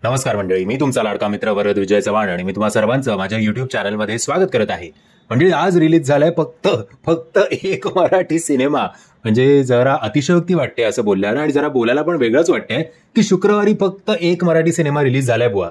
नमस्कार मंडळी, मी तुमचा लाडका मित्र वरद विजय चव्हाण आणि मी तुम्हा सर्वांचं माझ्या युट्यूब चॅनलमध्ये स्वागत करत आहे. मंडळी, आज रिलीज झालाय फक्त एक मराठी सिनेमा. म्हणजे जरा अतिशयोक्ती वाटते असं बोलल्यानं आणि जरा बोलायला पण वेगळंच वाटतंय की शुक्रवारी फक्त एक मराठी सिनेमा रिलीज झालाय बुवा.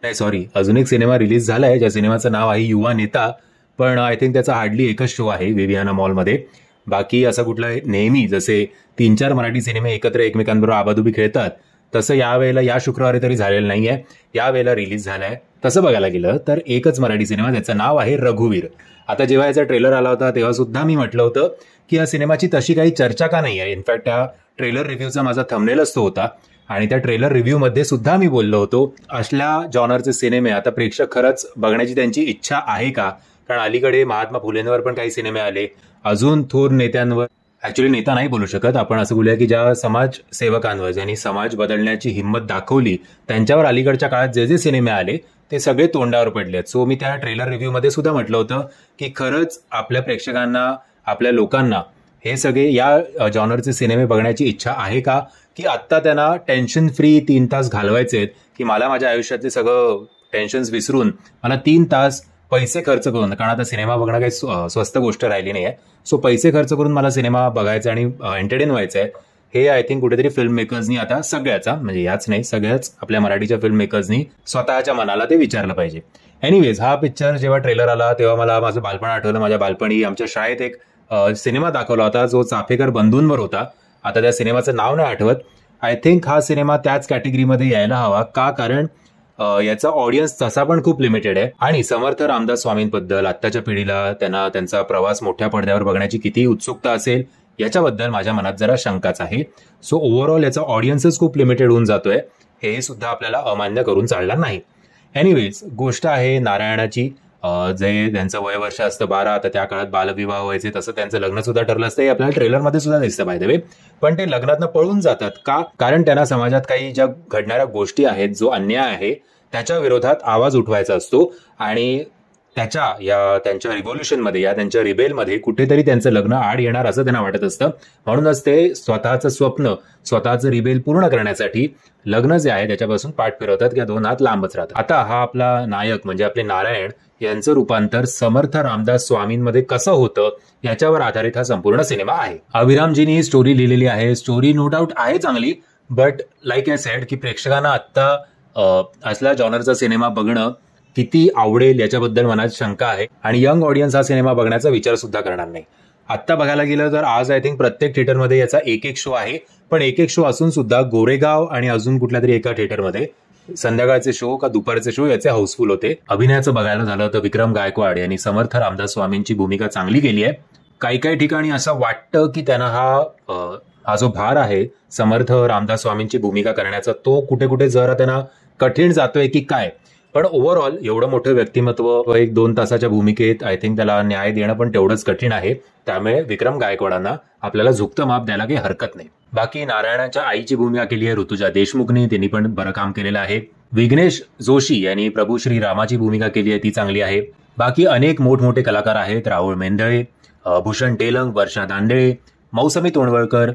नाही सॉरी, अजून एक सिनेमा रिलीज झालाय ज्या सिनेमाचं नाव आहे युवा नेता, पण आय थिंक त्याचा हार्डली एकच शो आहे विवियाना मॉलमध्ये. बाकी असं कुठलं नेहमी जसे 3-4 मराठी सिनेमे एकत्र एकमेकांबरोबर आबाधुबी खेळतात तसं यावेळेला या शुक्रवारी तरी झालेलं नाहीये. यावेळेला रिलीज झालाय तसं बघायला गेलं तर एकच मराठी सिनेमा, त्याचं नाव आहे रघुवीर. आता जेव्हा याचा ट्रेलर आला होता तेव्हा सुद्धा मी म्हटलं होतं की या सिनेमाची तशी काही चर्चा का नाही आहे. इनफॅक्ट त्या ट्रेलर रिव्ह्यूचा माझा थंबनेलच तो होता आणि त्या ट्रेलर रिव्ह्यू मध्ये सुद्धा मी बोललो होतो असल्या जॉनरचे सिनेमे आता प्रेक्षक खरंच बघण्याची त्यांची इच्छा आहे का. कारण अलीकडे महात्मा फुलेंवर पण काही सिनेमे आले, अजून थोर नेत्यांवर, ऍक्च्युली नेता नाही बोलू शकत आपण, असं बोलूया की ज्या समाजसेवकांवर ज्यांनी समाज बदलण्याची हिंमत दाखवली त्यांच्यावर अलीकडच्या काळात जे जे सिनेमे आले ते सगळे तोंडावर पडलेत. सो मी त्या ट्रेलर रिव्ह्यू मध्ये सुद्धा म्हटलं होतं की खरंच आपल्या प्रेक्षकांना, आपल्या लोकांना हे सगळे या जॉनरचे सिनेमे बघण्याची इच्छा आहे का, की आत्ता त्यांना टेन्शन फ्री 3 तास घालवायचे की मला माझ्या आयुष्यातले सगळं टेन्शन्स विसरून मला 3 तास पैसे खर्च करून, कारण आता सिनेमा बघणं काही स्वस्त गोष्ट राहिली नाही आहे, सो पैसे खर्च करून मला सिनेमा बघायचा आणि एंटरटेन व्हायचं आहे. हे आय थिंक कुठेतरी फिल्म मेकर्सनी आता सगळ्याचा, म्हणजे याच नाही सगळ्याच आपल्या मराठीच्या फिल्म मेकर्सनी स्वतःच्या मनाला ते विचारलं पाहिजे. एनिवेज, हा पिक्चर जेव्हा ट्रेलर आला तेव्हा मला माझं बालपण आठवलं. माझ्या बालपणी आमच्या शाळेत एक सिनेमा दाखवला होता जो चाफेकर बंधूंवर होता. आता त्या सिनेमाचं नाव नाही आठवत. आय थिंक हा सिनेमा त्याच कॅटेगरीमध्ये यायला हवा का, कारण याचा ऑडियन्स तसा पण खूप लिमिटेड आहे आणि समर्थ रामदास स्वामींबद्दल आत्ताच्या पिढीला त्यांचा प्रवास मोठ्या पडद्यावर बघण्याची किती उत्सुकता असेल याच्याबद्दल माझ्या मनात जरा शंकाच आहे. सो ओव्हरऑल याचा ऑडियन्सच खूप लिमिटेड होऊन जातोय, हे सुद्धा आपल्याला अमान्य करून चालणार नाही. एनिवेज, गोष्ट आहे नारायणाची. जे त्यांचं वयवर्ष असतं 12, तर त्या काळात बालविवाह व्हायचे, तसं त्यांचं लग्न सुद्धा ठरलं असतं. हे आपल्याला ट्रेलरमध्ये सुद्धा दिसतं बाय द वे. पण ते लग्नातनं पळून जातात का, कारण त्यांना समाजात काही ज्या घडणाऱ्या गोष्टी आहेत, जो अन्याय आहे त्याच्या विरोधात आवाज उठवायचा असतो आणि त्यांच्या रिव्होल्युशनमध्ये या त्यांच्या रिबेलमध्ये कुठेतरी त्यांचं लग्न आड येणार असं त्यांना वाटत असतं. म्हणूनच ते स्वतःचं स्वप्न, स्वतःचं रिबेल पूर्ण करण्यासाठी लग्न जे आहे त्याच्यापासून पाठ फिरवतात किंवा 2 हात लांबच राहतात. आता हा आपला नायक म्हणजे आपले नारायण यांचं रूपांतर समर्थ रामदास स्वामींमध्ये कसं होतं याच्यावर आधारित हा संपूर्ण सिनेमा आहे. अभिरामजींनी ही स्टोरी लिहिलेली आहे. स्टोरी नो डाऊट आहे चांगली, बट लाईक आय सेड की प्रेक्षकांना आत्ता असल्या जॉनरचा सिनेमा बघणं किती आवडेल याच्याबद्दल मनात शंका आहे आणि यंग ऑडियन्स हा सिनेमा बघण्याचा विचार सुद्धा करणार नाही. आत्ता बघायला गेलं तर आज आय थिंक प्रत्येक थिएटरमध्ये याचा एक शो आहे, पण एक शो असून सुद्धा गोरेगाव आणि अजून कुठल्या तरी एका थिएटरमध्ये संध्याकाळचे शो का दुपारचे शो याचे हाऊसफुल होते. अभिनयाचं बघायला झालं तर विक्रम गायकवाड यांनी समर्थ रामदास स्वामींची भूमिका चांगली केली आहे. काही ठिकाणी असं वाटतं की त्यांना हा जो भार आहे समर्थ रामदास स्वामींची भूमिका करण्याचा, तो कुठे जरा त्यांना कठीण जातोय की काय. पण ओव्हरऑल एवढं मोठं व्यक्तिमत्व 1-2 तासाच्या भूमिकेत आय थिंक त्याला न्याय देणं पण तेवढंच कठीण आहे. त्यामुळे विक्रम गायकवाडांना आपल्याला झुकतं माप द्यायला काही हरकत नाही. बाकी नारायणाच्या आईची भूमिका केली आहे ऋतुजा देशमुखने, त्यांनी पण बरं काम केलेलं आहे. विघ्नेश जोशी यांनी प्रभू श्री रामाची भूमिका केली आहे, ती चांगली आहे. बाकी अनेक मोठमोठे कलाकार आहेत. राहुल मेंदळे, भूषण तेलंग, वर्षा दांडेळे, मौसमी तोंडवळकर,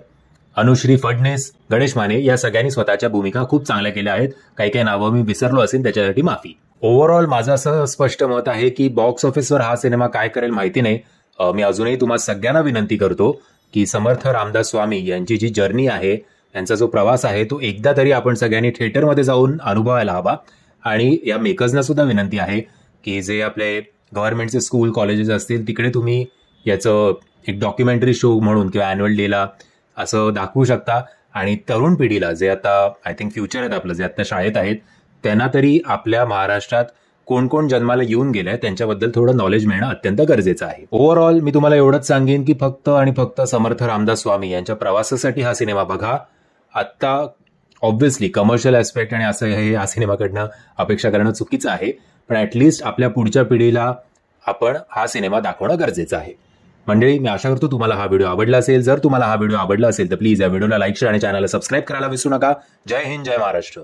अनुश्री फडणीस, गणेश माने या सगळ्यांनी स्वतःच्या भूमिका खूप चांगल्या केल्या आहेत. काही नावं मी विसरलो असेल त्याच्यासाठी माफी. ओव्हरऑल माझं असं स्पष्ट मत आहे की बॉक्स ऑफिसवर हा सिनेमा काय करेल माहिती नाही. मी अजूनही तुम्हा सगळ्यांना विनंती करतो की समर्थ रामदास स्वामी यांची जी जर्नी आहे, यांचा जो प्रवास आहे, तो एकदा तरी आपण सगळ्यांनी थिएटरमध्ये जाऊन अनुभवायला हवा. आणि या मेकर्सना सुद्धा विनंती आहे की जे आपले गव्हर्नमेंटचे स्कूल कॉलेजेस असतील तिकडे तुम्ही याचं एक डॉक्युमेंटरी शो म्हणून किंवा अॅन्युअल डेला असं दाखवू शकता. आणि तरुण पिढीला, जे आता आय थिंक फ्युचर आहेत आपलं, जे आता शाळेत आहेत, त्यांना तरी आपल्या महाराष्ट्रात कोण कोण जन्माला येऊन गेलंय त्यांच्याबद्दल थोडं नॉलेज मिळणं अत्यंत गरजेचं आहे. ओव्हरऑल मी तुम्हाला एवढंच सांगेन की फक्त आणि फक्त समर्थ रामदास स्वामी यांच्या प्रवासासाठी हा सिनेमा बघा. आत्ता ऑब्व्हियसली कमर्शियल ऍस्पेक्ट आणि असं हे या सिनेमाकडनं अपेक्षा करणं चुकीचं आहे, पण ऍटलिस्ट आपल्या पुढच्या पिढीला आपण हा सिनेमा दाखवणं गरजेचं आहे. मंडळी, मी आशा करतो तुम्हाला हा व्हिडिओ आवडला असेल. जर तुम्हाला हा व्हिडिओ आवडला असेल तर प्लीज या व्हिडिओला लाईक, शेअर आणि चॅनलला सबस्क्राईब करायला विसरू नका. जय हिंद, जय महाराष्ट्र.